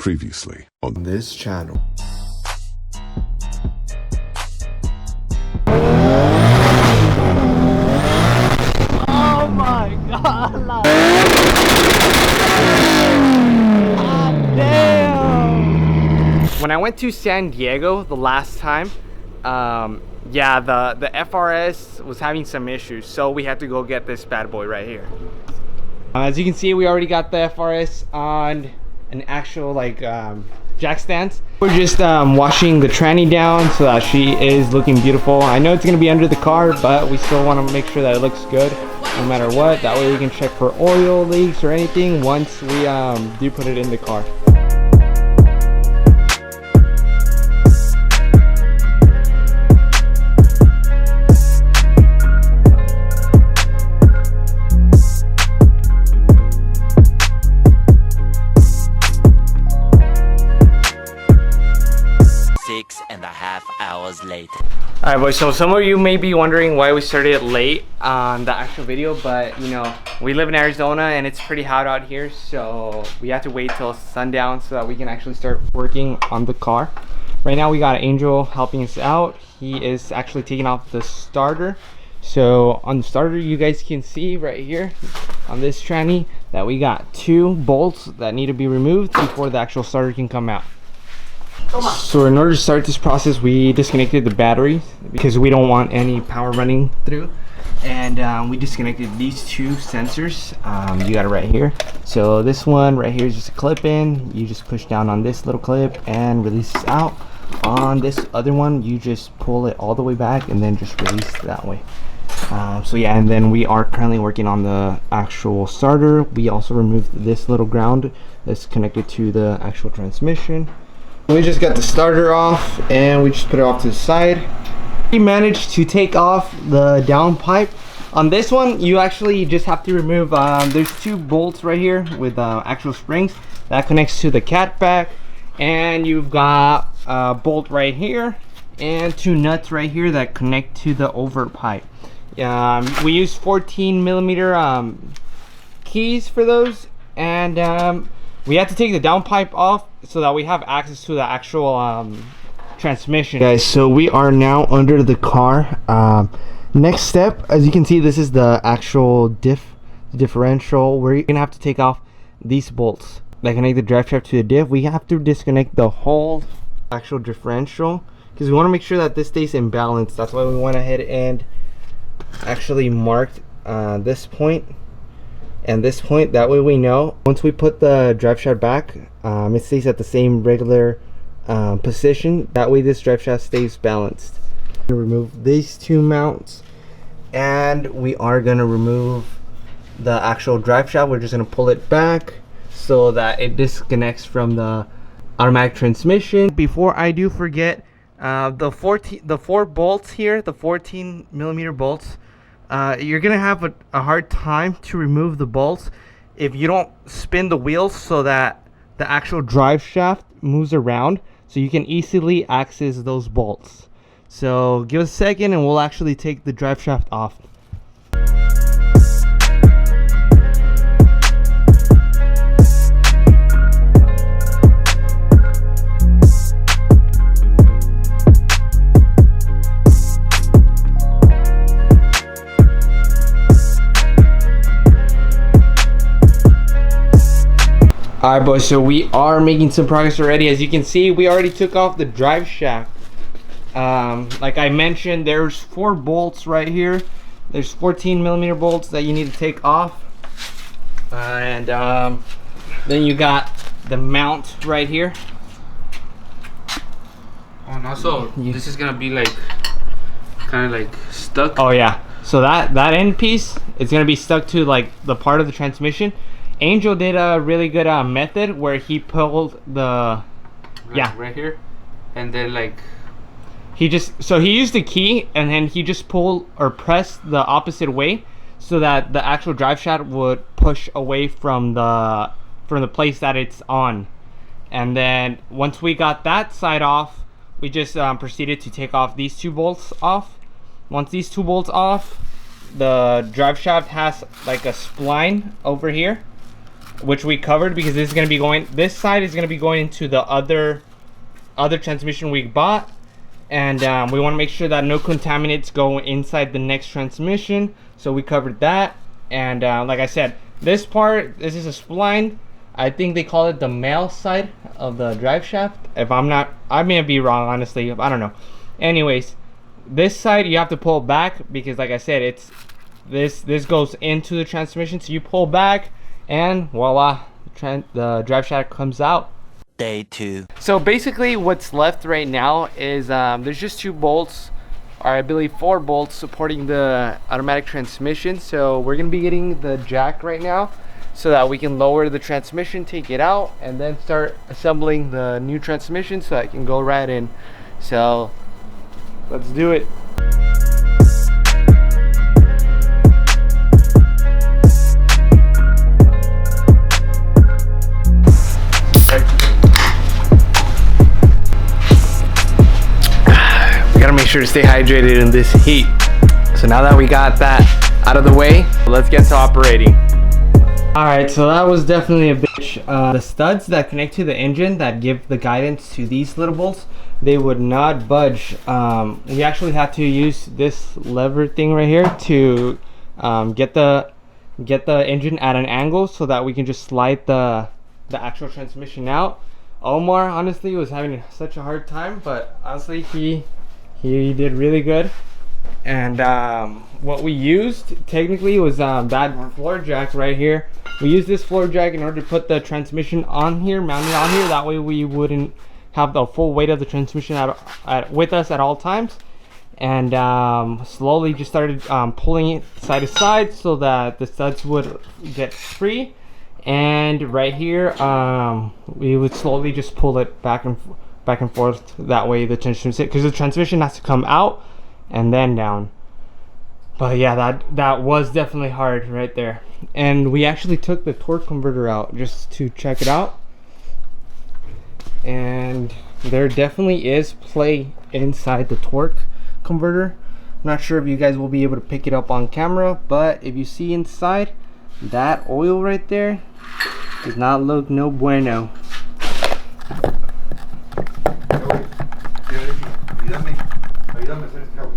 Previously on this channel. Oh my god! God damn! When I went to San Diego the last time, yeah, the FRS was having some issues, so we had to go get this bad boy right here. As you can see, we already got the FRS on an actual jack stands. We're just washing the tranny down so that she is looking beautiful. I know it's gonna be under the car, but we still want to make sure that it looks good no matter what. That way we can check for oil leaks or anything once we do put it in the car. Later. Alright boys, so some of you may be wondering why we started late on the actual video, but you know, we live in Arizona and it's pretty hot out here, so we have to wait till sundown so that we can actually start working on the car. Right now we got Angel helping us out. He is actually taking off the starter. So on the starter, you guys can see right here on this tranny that we got 2 bolts that need to be removed before the actual starter can come out. So in order to start this process, we disconnected the battery because we don't want any power running through, and we disconnected these 2 sensors. You got it right here. So this one right here is just a clip in. You just push down on this little clip and release it out. On this other one, you just pull it all the way back and then just release it that way. So yeah, and then we are currently working on the actual starter. We also removed this little ground that's connected to the actual transmission. We just got the starter off and we just put it off to the side. We managed to take off the downpipe. On this one, you actually just have to remove, there's 2 bolts right here with actual springs that connects to the catback, and you've got a bolt right here and 2 nuts right here that connect to the over pipe. We use 14mm keys for those, and we have to take the downpipe off so that we have access to the actual transmission. Guys, so we are now under the car. Next step, as you can see, this is the actual differential. We're gonna have to take off these bolts that connect the drive shaft to the diff. We have to disconnect the whole actual differential because we want to make sure that this stays in balance. That's why we went ahead and actually marked this point and this point. That way we know once we put the drive shaft back, it stays at the same regular position. That way this drive shaft stays balanced. Remove these 2 mounts, and we are going to remove the actual drive shaft. We're just going to pull it back so that it disconnects from the automatic transmission. Before I do forget, the 4 bolts here, the 14mm bolts, you're gonna have a hard time to remove the bolts if you don't spin the wheels so that the actual drive shaft moves around, so you can easily access those bolts. So give us a second and we'll actually take the drive shaft off. Alright boys, so we are making some progress already. As you can see, we already took off the drive shaft. Like I mentioned, there's 4 bolts right here. There's 14mm bolts that you need to take off. And then you got the mount right here. Oh, and also, this is gonna be like, kind of like stuck. Oh yeah, so that end piece, it's gonna be stuck to like the part of the transmission. Angel did a really good method where he pulled the right here, and then like he used the key and then he just pulled or pressed the opposite way so that the actual drive shaft would push away from the place that it's on. And then once we got that side off, we just proceeded to take off these 2 bolts off. Once these 2 bolts off, the drive shaft has like a spline over here which we covered because this is going to be going, this side is going to be going into the other transmission we bought, and we want to make sure that no contaminants go inside the next transmission, so we covered that. And like I said, this part, this is a spline. I think they call it the male side of the drive shaft. If I'm not, I may be wrong, honestly, I don't know. Anyways, this side you have to pull back because like I said, it's this goes into the transmission, so you pull back and voila, the drive shaft comes out. Day 2. So basically what's left right now is there's just 2 bolts, or I believe 4 bolts supporting the automatic transmission. So we're gonna be getting the jack right now so that we can lower the transmission, take it out, and then start assembling the new transmission so I can go right in. So let's do it. Gotta make sure to stay hydrated in this heat. So now that we got that out of the way, let's get to operating. Alright, so that was definitely a bitch. The studs that connect to the engine that give the guidance to these little bolts, they would not budge. We actually had to use this lever thing right here to get the engine at an angle so that we can just slide the actual transmission out. Omar honestly was having such a hard time, but honestly he did really good. And what we used technically was that floor jack right here. We used this floor jack in order to put the transmission on here, mounted on here. That way we wouldn't have the full weight of the transmission with us at all times. And slowly just started pulling it side to side so that the studs would get free. And right here we would slowly just pull it back and forth. That way the transmission, because the transmission has to come out and then down. But yeah, that was definitely hard right there. And we actually took the torque converter out just to check it out, and there definitely is play inside the torque converter. I'm not sure if you guys will be able to pick it up on camera, but if you see inside, that oil right there does not look no bueno. Ayúdame a hacer este cabo.